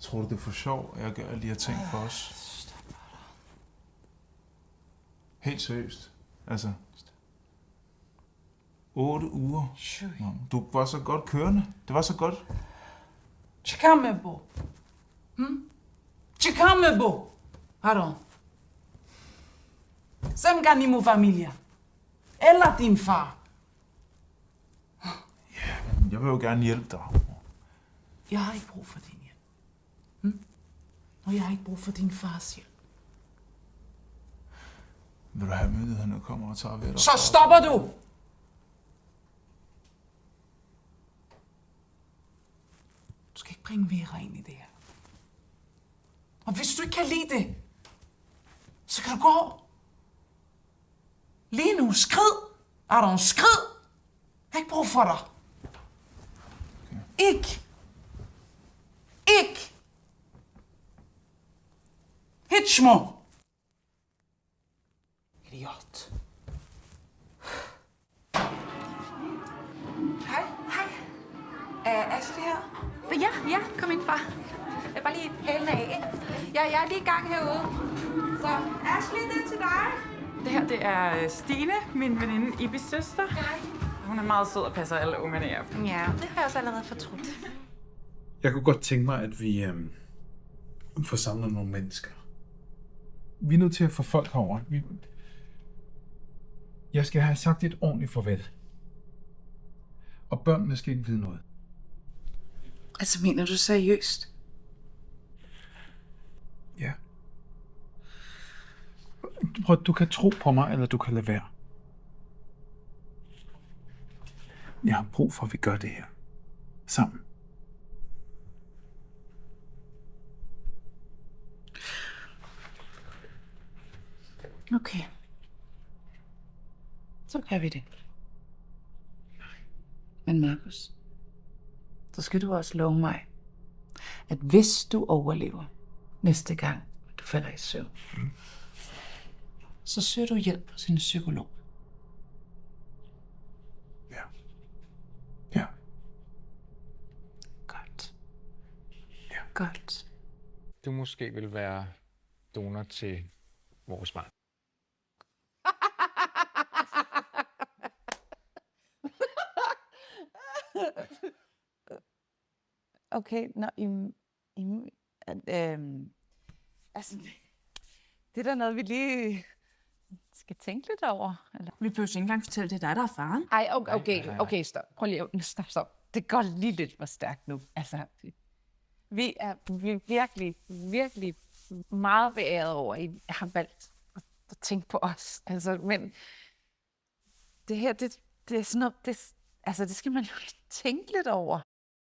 Tror du, det er for sjov, at jeg gør alle de her ting for os? Helt seriøst. Altså. 8 uger. Du var så godt kørende. Det var så godt. Chicamebo. Chicamebo. Pardon. Semganimo familia. Eller din far. Jeg vil jo gerne hjælpe dig. Jeg har ikke brug for din hjælp. Og jeg har ikke brug for din fars hjælp. Vil du have myndighederne kommer og tager ved dig? Så stopper du! Du skal ikke bringe Vera ind i det her. Og hvis du ikke kan lide det, så kan du gå. Lige nu, skrid! Aaron, skrid! Jeg har ikke brug for dig. Okay. Ikke! Hitchmo! Idiot. Hej. Hej. Er Ashley her? Ja, kom ind, far. Jeg er bare lige hælende af. Jeg er lige i gang herude. Så Ashley, det er til dig. Det her, det er Stine, min veninde Ibis søster. Hej. Hun er meget sød og passer alle ungerne i aften. Ja, det har jeg også allerede fortrudt. Jeg kunne godt tænke mig, at vi får samlet nogle mennesker. Vi er nødt til at få folk herover. Jeg skal have sagt et ordentligt farvel. Og børnene skal ikke vide noget. Altså, mener du seriøst? Ja. Prøv, du kan tro på mig, eller du kan lade være. Jeg har brug for, at vi gør det her. Sammen. Okay. Så kan vi det. Men Markus, så skal du også love mig, at hvis du overlever næste gang, du falder i søvn, så søger du hjælp hos en psykolog. Ja. Ja. Godt. Ja. Godt. Du måske vil være donor til vores barn. Okay, altså, det er da noget, vi lige skal tænke lidt over. Eller? Vi behøver ikke engang fortælle, det er dig, der er faren. Ej, okay, stop. Prøv lige, stop. Det går lige lidt for stærkt nu. Altså, vi er virkelig meget beæret over, at I har valgt at tænke på os. Altså, men det her, det er sådan noget, det skal man jo tænke lidt over.